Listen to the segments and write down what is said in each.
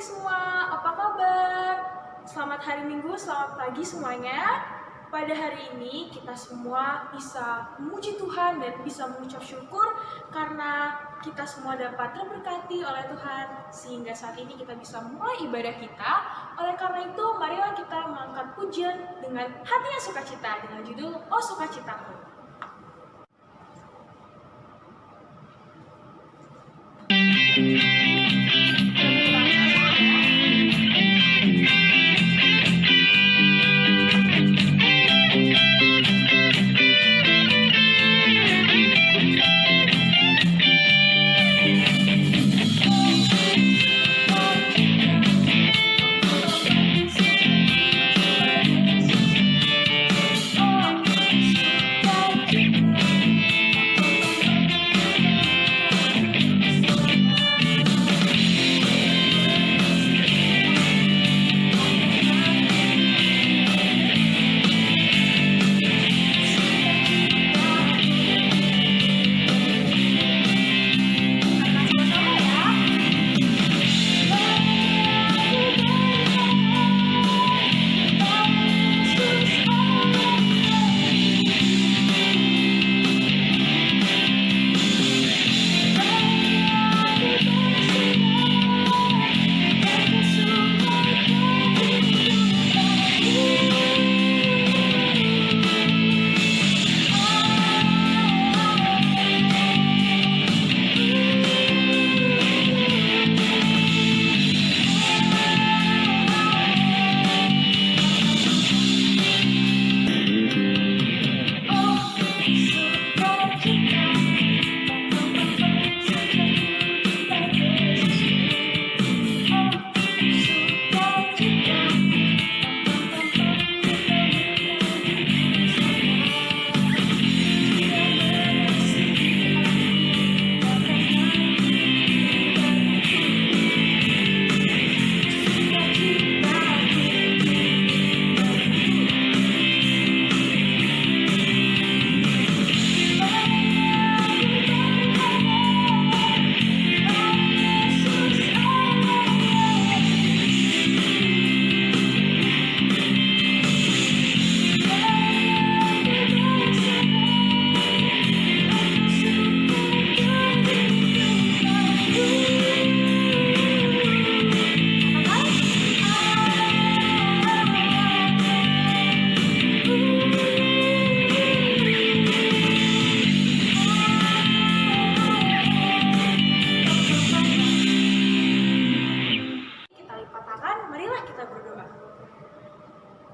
adik-adik semua, apa kabar? Selamat hari Minggu, selamat pagi semuanya. Pada hari ini kita semua bisa memuji Tuhan dan bisa mengucap syukur karena kita semua dapat terberkati oleh Tuhan sehingga saat ini kita bisa mulai ibadah kita. Oleh karena itu, marilah kita mengangkat pujian dengan hati yang sukacita dengan judul Oh Sukacitaku.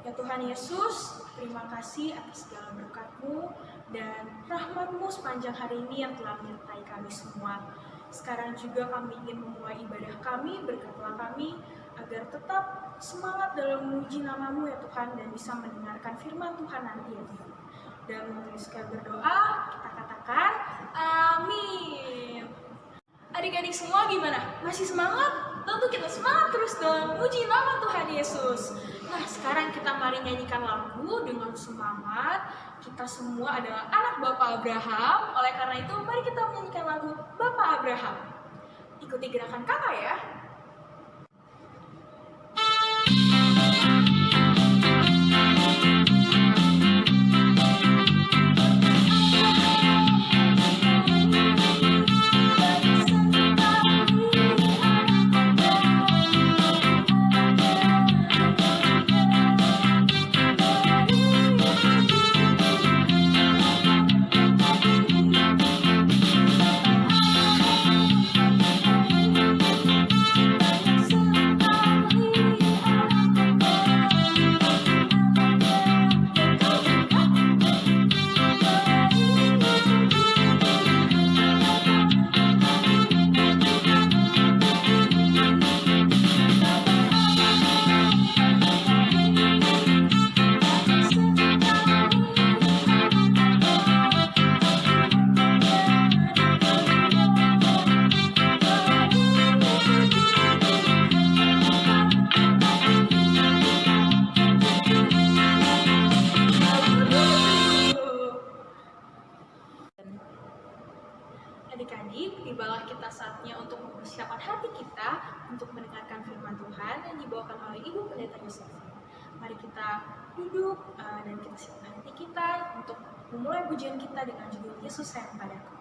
Ya Tuhan Yesus, terima kasih atas segala berkat-Mu dan rahmat-Mu sepanjang hari ini yang telah menyertai kami semua. Sekarang juga kami ingin memulai ibadah kami, berkatlah kami agar tetap semangat dalam memuji nama-Mu ya Tuhan dan bisa mendengarkan firman Tuhan nanti ya Tuhan. Dan menuliskan berdoa, kita katakan amin. Adik-adik semua gimana? Masih semangat? Tentu kita semangat terus dalam memuji nama Tuhan Yesus. Nah, sekarang kita mari nyanyikan lagu dengan semangat. Kita semua adalah anak Bapak Abraham. Oleh karena itu, mari kita menyanyikan lagu Bapak Abraham. Ikuti gerakan kakak ya. untuk mendengarkan firman Tuhan yang dibawakan oleh Ibu Pendeta Yusuf. Mari kita duduk dan kita siapkan hati kita untuk memulai pujian kita dengan judul Yesus sayang padaku.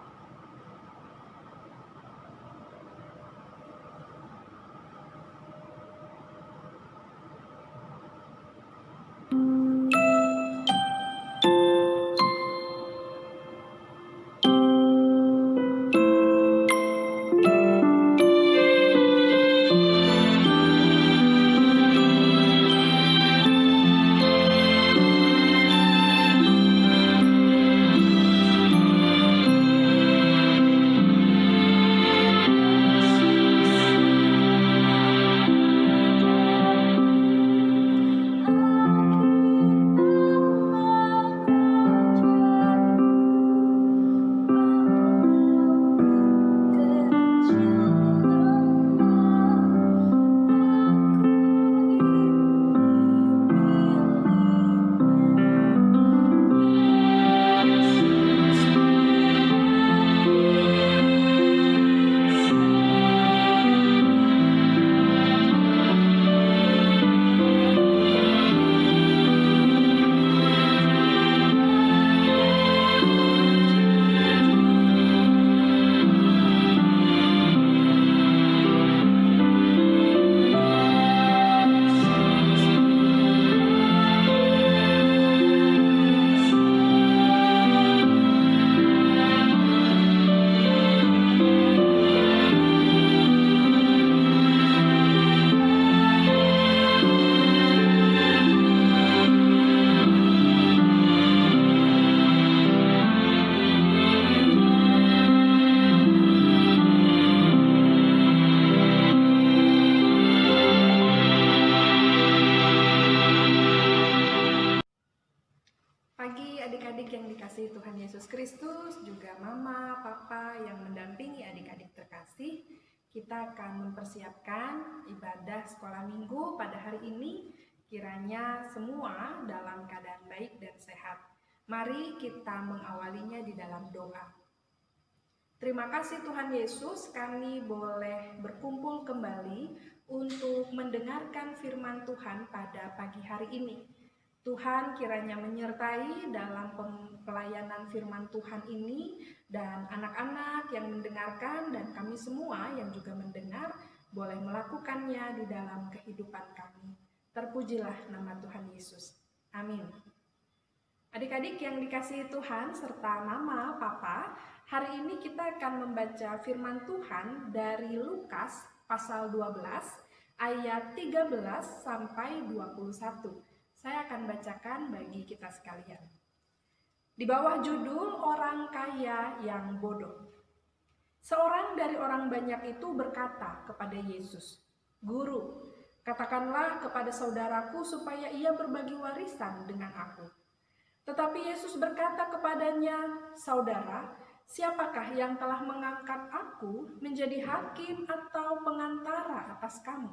Adik-adik yang dikasihi Tuhan Yesus Kristus, juga mama, papa yang mendampingi adik-adik terkasih, kita akan mempersiapkan ibadah sekolah minggu pada hari ini. Kiranya semua dalam keadaan baik dan sehat. Mari kita mengawalinya di dalam doa. Terima kasih Tuhan Yesus, kami boleh berkumpul kembali untuk mendengarkan firman Tuhan pada pagi hari ini. Tuhan kiranya menyertai dalam pelayanan firman Tuhan ini, dan anak-anak yang mendengarkan dan kami semua yang juga mendengar boleh melakukannya di dalam kehidupan kami. Terpujilah nama Tuhan Yesus. Amin. Adik-adik yang dikasihi Tuhan serta mama, papa, hari ini kita akan membaca firman Tuhan dari Lukas pasal 12 ayat 13 sampai 21. Saya akan bacakan bagi kita sekalian. Di bawah judul Orang Kaya yang Bodoh. Seorang dari orang banyak itu berkata kepada Yesus, "Guru, katakanlah kepada saudaraku supaya ia berbagi warisan dengan aku." Tetapi Yesus berkata kepadanya, "Saudara, siapakah yang telah mengangkat aku menjadi hakim atau pengantara atas kamu?"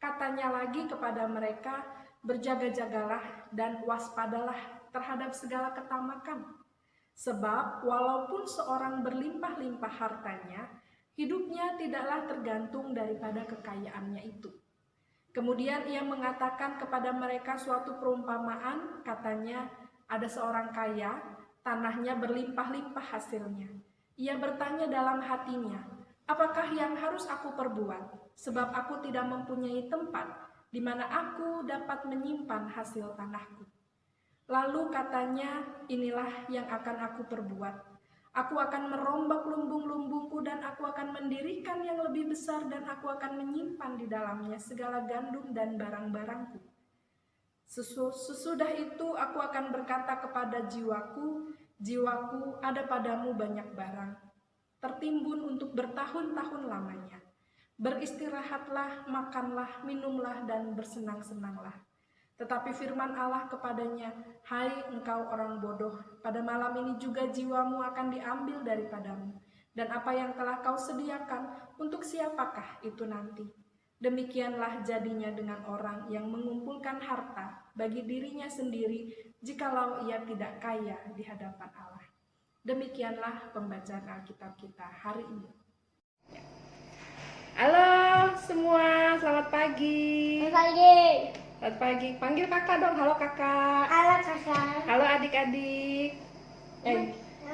Katanya lagi kepada mereka, "Berjaga-jagalah dan waspadalah terhadap segala ketamakan. Sebab walaupun seorang berlimpah-limpah hartanya, hidupnya tidaklah tergantung daripada kekayaannya itu." Kemudian ia mengatakan kepada mereka suatu perumpamaan, katanya, "Ada seorang kaya, tanahnya berlimpah-limpah hasilnya. Ia bertanya dalam hatinya, 'Apakah yang harus aku perbuat? Sebab aku tidak mempunyai tempat di mana aku dapat menyimpan hasil tanahku.' Lalu katanya, 'Inilah yang akan aku perbuat. Aku akan merombak lumbung-lumbungku dan aku akan mendirikan yang lebih besar dan aku akan menyimpan di dalamnya segala gandum dan barang-barangku. Sesudah itu aku akan berkata kepada jiwaku, jiwaku, ada padamu banyak barang, tertimbun untuk bertahun-tahun lamanya. Beristirahatlah, makanlah, minumlah, dan bersenang-senanglah.' Tetapi firman Allah kepadanya, 'Hai engkau orang bodoh, pada malam ini juga jiwamu akan diambil daripadamu. Dan apa yang telah kau sediakan, untuk siapakah itu nanti?' Demikianlah jadinya dengan orang yang mengumpulkan harta bagi dirinya sendiri, jikalau ia tidak kaya di hadapan Allah." Demikianlah pembacaan Alkitab kita hari ini. Halo semua, selamat pagi. Pagi. Selamat pagi. Panggil kakak dong. Halo kakak. Halo kakak. Halo adik-adik.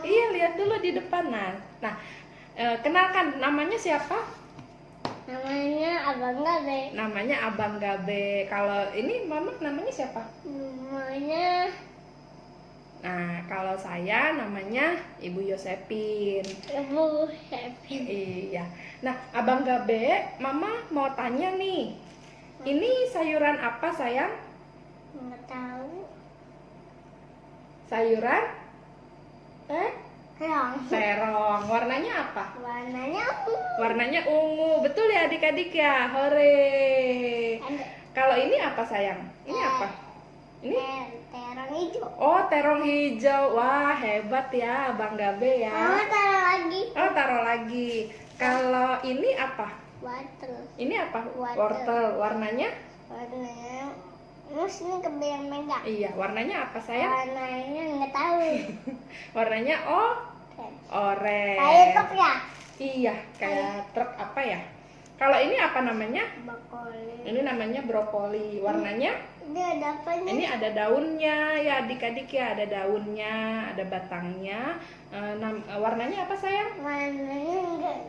Iya, lihat dulu di depan. Nah, kenalkan, namanya siapa? Namanya Abang Gabe. Namanya Abang Gabe. Kalau ini mama namanya siapa? Namanya Nah, kalau saya namanya Ibu Yosepin. Ibu Happy. Iya. Nah, Abang Gabe, mama mau tanya nih. Ini sayuran apa, sayang? Nggak tahu. Sayuran Terong. terong. Warnanya apa? Warnanya ungu. Warnanya ungu. Betul ya adik-adik ya? Hore. Kalau ini apa, sayang? Ini apa? Ini? Terong hijau. Oh, terong hijau. Wah, hebat ya Abang Gabe ya. Mama taruh lagi. Oh, taruh lagi. Kalau ini apa? Wortel. Ini apa? Wortel. Wortel. Warnanya? Warnanya ini kebayang megang. Iya, warnanya apa, sayang? Warnanya nggak tahu. Warnanya oranye. Kayak truk ya? Iya, kayak truk apa ya? Kalau ini apa namanya? Brokoli. Ini namanya brokoli. Warnanya? Ini ada apanya? Ini ada daunnya ya adik-adik ya, ada daunnya, ada batangnya. Warnanya apa, sayang? Warnanya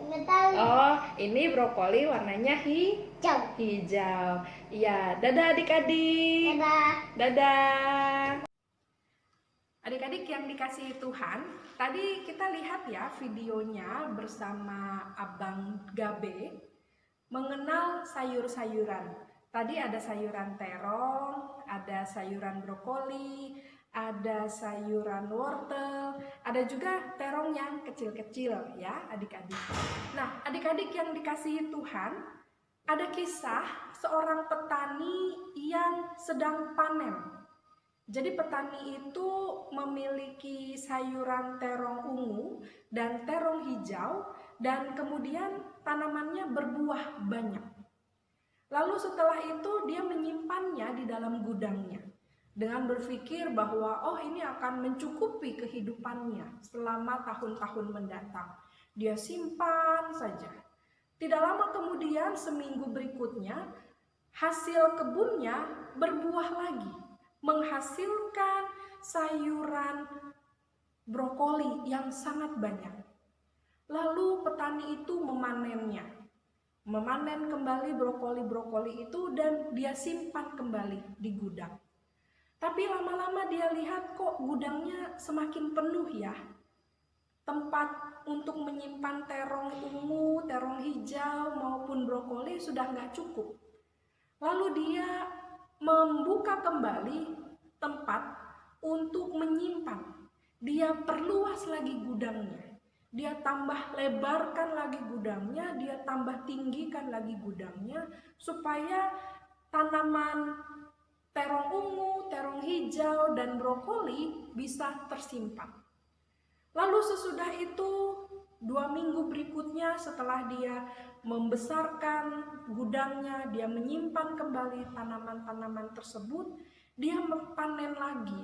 nggak tahu. Oh, ini brokoli warnanya Hijau. hijau. Iya, dadah adik-adik. Dadah. Dadah. Adik-adik yang dikasihi Tuhan, tadi kita lihat ya videonya bersama Abang Gabe mengenal sayur-sayuran. Tadi ada sayuran terong, ada sayuran brokoli, ada sayuran wortel, ada juga terong yang kecil-kecil ya adik-adik. Nah, adik-adik yang dikasihi Tuhan, ada kisah seorang petani yang sedang panen. Jadi petani itu memiliki sayuran terong ungu dan terong hijau dan kemudian tanamannya berbuah banyak. Lalu setelah itu dia menyimpannya di dalam gudangnya dengan berpikir bahwa oh ini akan mencukupi kehidupannya selama tahun-tahun mendatang. Dia simpan saja. Tidak lama kemudian seminggu berikutnya hasil kebunnya berbuah lagi, menghasilkan sayuran brokoli yang sangat banyak. Lalu petani itu memanen kembali brokoli-brokoli itu dan dia simpan kembali di gudang. Tapi lama-lama dia lihat kok gudangnya semakin penuh ya. Tempat untuk menyimpan terong ungu, terong hijau maupun brokoli sudah nggak cukup. Lalu dia membuka kembali tempat untuk menyimpan. Dia perluas lagi gudangnya. Dia tambah lebarkan lagi gudangnya, dia tambah tinggikan lagi gudangnya supaya tanaman terong ungu, terong hijau, dan brokoli bisa tersimpan. Lalu sesudah itu 2 minggu berikutnya setelah dia membesarkan gudangnya, dia menyimpan kembali tanaman-tanaman tersebut, dia memanen lagi.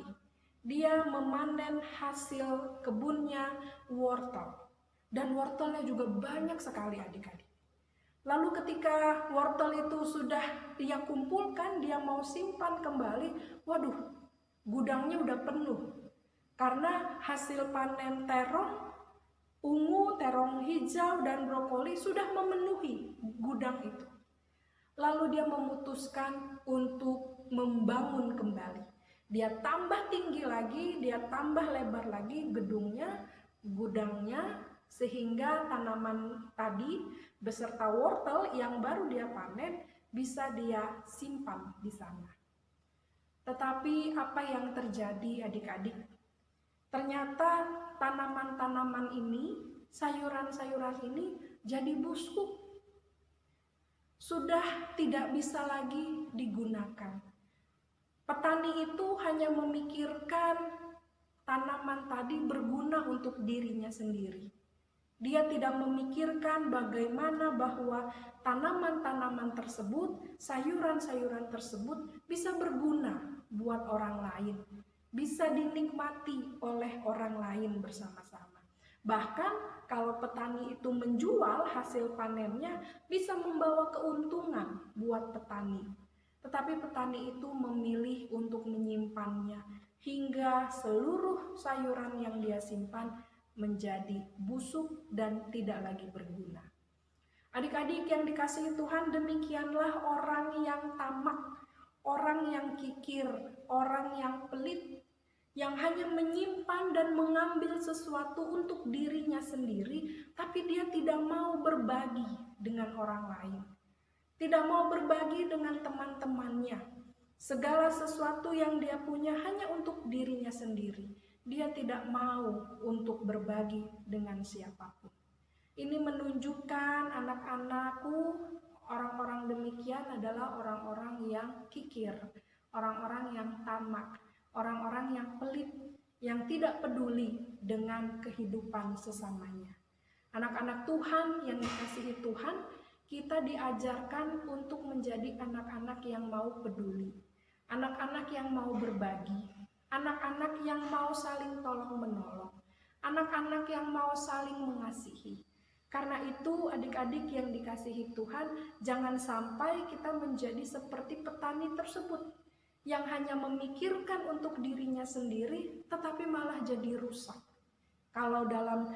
Dia memanen hasil kebunnya wortel. Dan wortelnya juga banyak sekali adik-adik. Lalu ketika wortel itu sudah dia kumpulkan, dia mau simpan kembali, waduh, gudangnya udah penuh. Karena hasil panen terong ungu, terong hijau, dan brokoli sudah memenuhi gudang itu. Lalu dia memutuskan untuk membangun kembali. Dia tambah tinggi lagi, dia tambah lebar lagi gedungnya, gudangnya, sehingga tanaman tadi beserta wortel yang baru dia panen bisa dia simpan di sana. Tetapi apa yang terjadi adik-adik? Ternyata tanaman-tanaman ini, sayuran-sayuran ini jadi busuk. Sudah tidak bisa lagi digunakan. Petani itu hanya memikirkan tanaman tadi berguna untuk dirinya sendiri. Dia tidak memikirkan bagaimana bahwa tanaman-tanaman tersebut, sayuran-sayuran tersebut bisa berguna buat orang lain, bisa dinikmati oleh orang lain bersama-sama. Bahkan kalau petani itu menjual hasil panennya bisa membawa keuntungan buat petani. Tetapi petani itu memilih untuk menyimpannya hingga seluruh sayuran yang dia simpan menjadi busuk dan tidak lagi berguna. Adik-adik yang dikasihi Tuhan, demikianlah orang yang tamak, orang yang kikir, orang yang pelit, yang hanya menyimpan dan mengambil sesuatu untuk dirinya sendiri, tapi dia tidak mau berbagi dengan orang lain. Tidak mau berbagi dengan teman-temannya. Segala sesuatu yang dia punya hanya untuk dirinya sendiri. Dia tidak mau untuk berbagi dengan siapapun. Ini menunjukkan anak-anakku, orang-orang demikian adalah orang-orang yang kikir, orang-orang yang tamak, orang-orang yang pelit, yang tidak peduli dengan kehidupan sesamanya. Anak-anak Tuhan yang dikasihi Tuhan, kita diajarkan untuk menjadi anak-anak yang mau peduli, anak-anak yang mau berbagi, anak-anak yang mau saling tolong-menolong, anak-anak yang mau saling mengasihi. Karena itu adik-adik yang dikasihi Tuhan, jangan sampai kita menjadi seperti petani tersebut yang hanya memikirkan untuk dirinya sendiri tetapi malah jadi rusak. Kalau dalam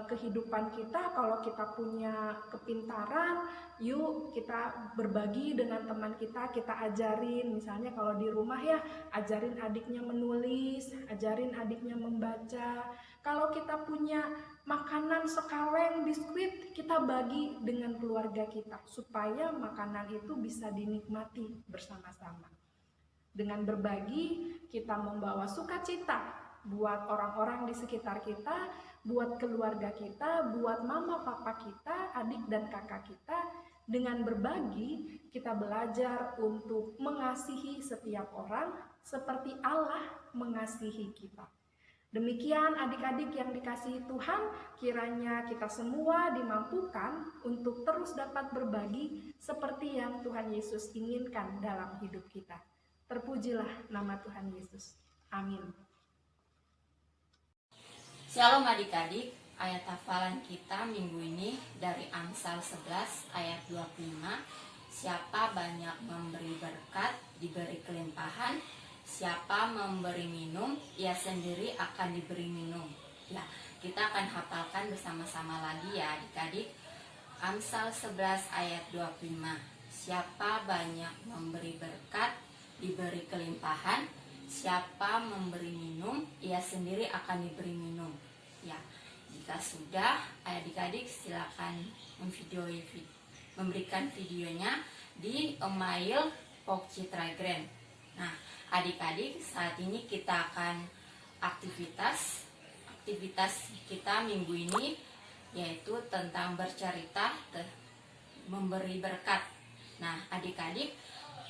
kehidupan kita, kalau kita punya kepintaran, yuk kita berbagi dengan teman kita ajarin. Misalnya kalau di rumah ya, ajarin adiknya menulis, ajarin adiknya membaca. Kalau kita punya makanan sekaleng, biskuit, kita bagi dengan keluarga kita supaya makanan itu bisa dinikmati bersama-sama. Dengan berbagi, kita membawa sukacita buat orang-orang di sekitar kita, buat keluarga kita, buat mama papa kita, adik dan kakak kita. Dengan berbagi, kita belajar untuk mengasihi setiap orang seperti Allah mengasihi kita. Demikian adik-adik yang dikasihi Tuhan, kiranya kita semua dimampukan untuk terus dapat berbagi seperti yang Tuhan Yesus inginkan dalam hidup kita. Terpujilah nama Tuhan Yesus. Amin. Shalom adik-adik, ayat hafalan kita minggu ini dari Amsal 11 ayat 25. Siapa banyak memberi berkat, diberi kelimpahan. Siapa memberi minum, ia sendiri akan diberi minum. Ya, kita akan hafalkan bersama-sama lagi ya adik-adik. Amsal 11 ayat 25. Siapa banyak memberi berkat, diberi kelimpahan. Siapa memberi minum, ia sendiri akan diberi minum. Ya, jika sudah, adik-adik silakan memberikan videonya di email Pok Citra Grand. Nah, adik-adik, saat ini kita akan aktivitas kita minggu ini yaitu tentang bercerita memberi berkat. Nah, adik-adik,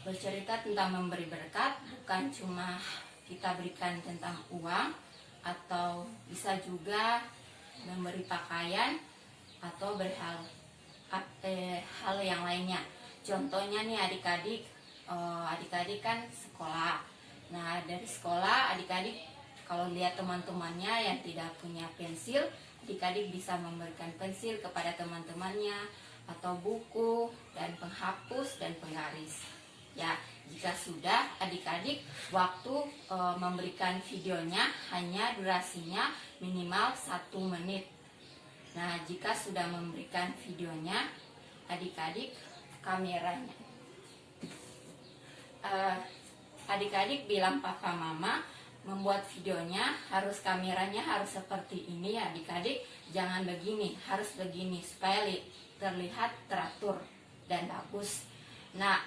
bercerita tentang memberi berkat bukan cuma kita berikan tentang uang, atau bisa juga memberi pakaian atau hal yang lainnya. Contohnya nih adik-adik kan sekolah. Nah, dari sekolah adik-adik kalau lihat teman-temannya yang tidak punya pensil, adik-adik bisa memberikan pensil kepada teman-temannya, atau buku dan penghapus dan penggaris. Ya, jika sudah, adik-adik waktu memberikan videonya hanya durasinya minimal 1 menit. Nah, jika sudah memberikan videonya, adik-adik kameranya. Adik-adik bilang papa mama membuat videonya kameranya harus seperti ini ya adik-adik. Jangan begini, harus begini supaya terlihat teratur dan bagus. Nah,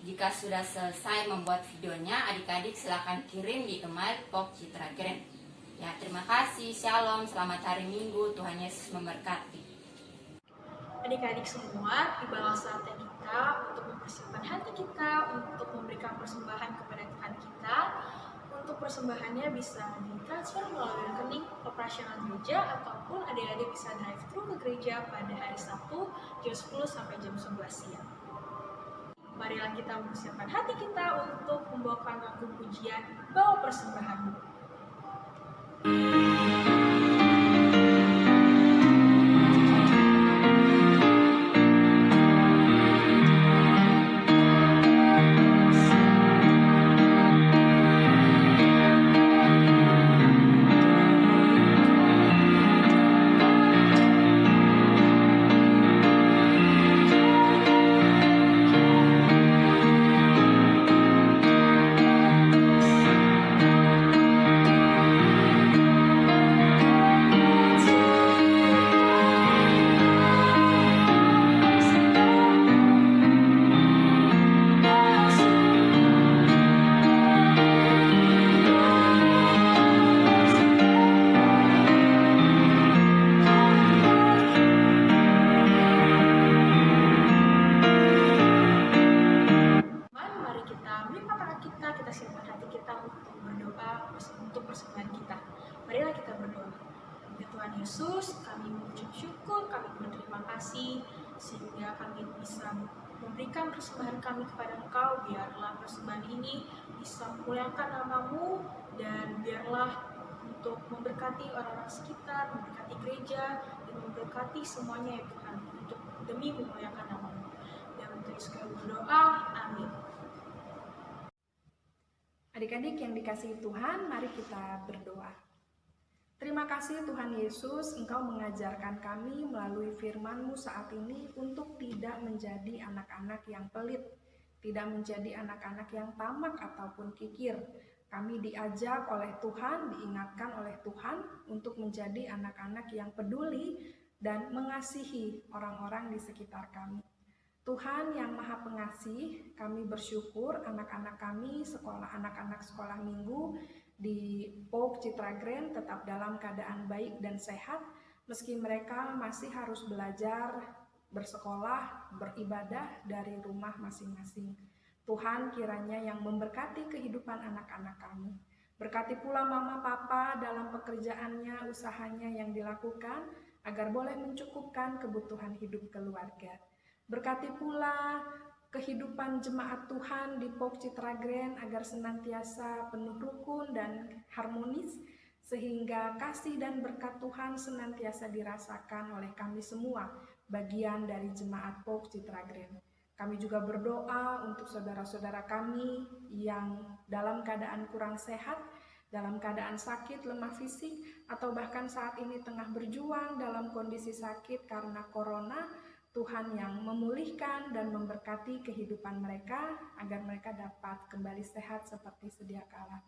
jika sudah selesai membuat videonya, adik-adik silakan kirim di email Pok Citra Grand. Ya, terima kasih. Shalom, selamat hari Minggu. Tuhan Yesus memberkati. Adik-adik semua, tibalah saatnya kita untuk mempersiapkan hati kita untuk memberikan persembahan kepada Tuhan kita. Untuk persembahannya bisa ditransfer melalui rekening operasional gereja ataupun adik-adik bisa drive-thru ke gereja pada hari Sabtu jam 10 sampai jam 11 siang. Marilah kita mempersiapkan hati kita untuk membawakan lagu pujian Bawa Persembahanmu. kesiapan hati kita untuk berdoa untuk persembahan kita. Marilah kita berdoa. Ya Tuhan Yesus, kami mengucap syukur, kami berterima kasih sehingga kami bisa memberikan persembahan kami kepada Engkau. Biarlah persembahan ini bisa memuliakan nama-Mu, dan biarlah untuk memberkati orang-orang sekitar, memberkati gereja, dan memberkati semuanya ya Tuhan, untuk demi memuliakan nama-Mu. Dan untuk segala berdoa, amin. Adik-adik yang dikasihi Tuhan, mari kita berdoa. Terima kasih Tuhan Yesus, Engkau mengajarkan kami melalui firman-Mu saat ini untuk tidak menjadi anak-anak yang pelit, tidak menjadi anak-anak yang tamak ataupun kikir. Kami diajak oleh Tuhan, diingatkan oleh Tuhan untuk menjadi anak-anak yang peduli dan mengasihi orang-orang di sekitar kami. Tuhan yang Maha Pengasih, kami bersyukur anak-anak kami, anak-anak sekolah minggu di POK Citra Grand tetap dalam keadaan baik dan sehat, meski mereka masih harus belajar, bersekolah, beribadah dari rumah masing-masing. Tuhan kiranya yang memberkati kehidupan anak-anak kami. Berkati pula mama papa dalam pekerjaannya, usahanya yang dilakukan, agar boleh mencukupkan kebutuhan hidup keluarga. Berkati pula kehidupan jemaat Tuhan di POK Citra Grand agar senantiasa penuh rukun dan harmonis, sehingga kasih dan berkat Tuhan senantiasa dirasakan oleh kami semua, bagian dari jemaat POK Citra Grand. Kami juga berdoa untuk saudara-saudara kami yang dalam keadaan kurang sehat, dalam keadaan sakit, lemah fisik, atau bahkan saat ini tengah berjuang dalam kondisi sakit karena corona. Tuhan yang memulihkan dan memberkati kehidupan mereka agar mereka dapat kembali sehat seperti sedia kala.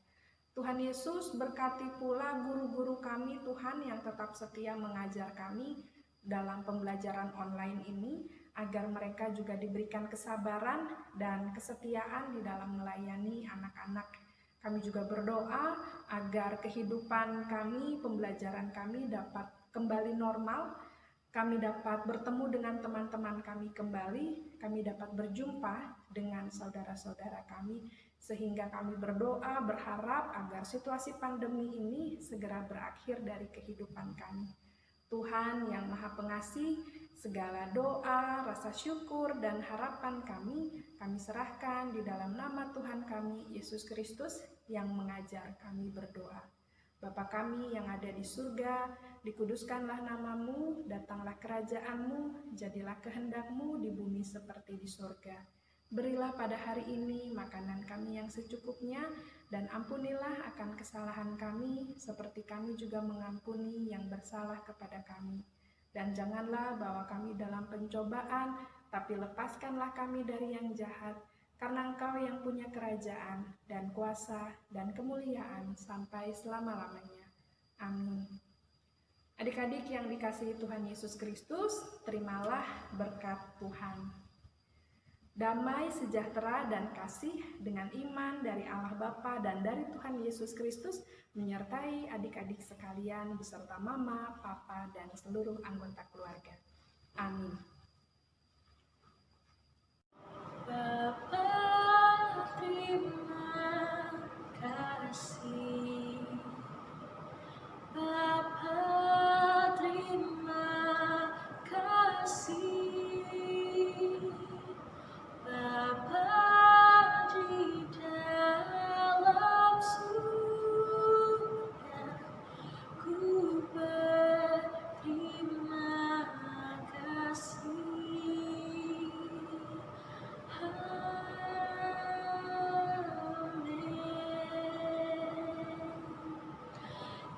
Tuhan Yesus berkati pula guru-guru kami Tuhan yang tetap setia mengajar kami dalam pembelajaran online ini, agar mereka juga diberikan kesabaran dan kesetiaan di dalam melayani anak-anak. Kami juga berdoa agar kehidupan kami, pembelajaran kami dapat kembali normal. Kami dapat bertemu dengan teman-teman kami kembali, kami dapat berjumpa dengan saudara-saudara kami, sehingga kami berdoa, berharap agar situasi pandemi ini segera berakhir dari kehidupan kami. Tuhan yang Maha Pengasih, segala doa, rasa syukur, dan harapan kami serahkan di dalam nama Tuhan kami, Yesus Kristus, yang mengajar kami berdoa. Bapa kami yang ada di surga, dikuduskanlah nama-Mu, datanglah kerajaan-Mu, jadilah kehendak-Mu di bumi seperti di surga. Berilah pada hari ini makanan kami yang secukupnya, dan ampunilah akan kesalahan kami, seperti kami juga mengampuni yang bersalah kepada kami. Dan janganlah bawa kami dalam pencobaan, tapi lepaskanlah kami dari yang jahat, karena Engkau yang punya kerajaan dan kuasa dan kemuliaan sampai selama-lamanya. Amin. Adik-adik yang dikasihi Tuhan Yesus Kristus, terimalah berkat Tuhan. Damai, sejahtera, dan kasih dengan iman dari Allah Bapa dan dari Tuhan Yesus Kristus menyertai adik-adik sekalian beserta mama, papa, dan seluruh anggota keluarga. Amin. Bapa, terima kasih. Bapa, terima kasih. Bapa di dalam surga, ku berterima kasih.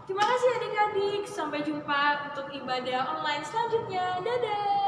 Terima kasih adik-adik, sampai jumpa untuk ibadah online selanjutnya. Dadah!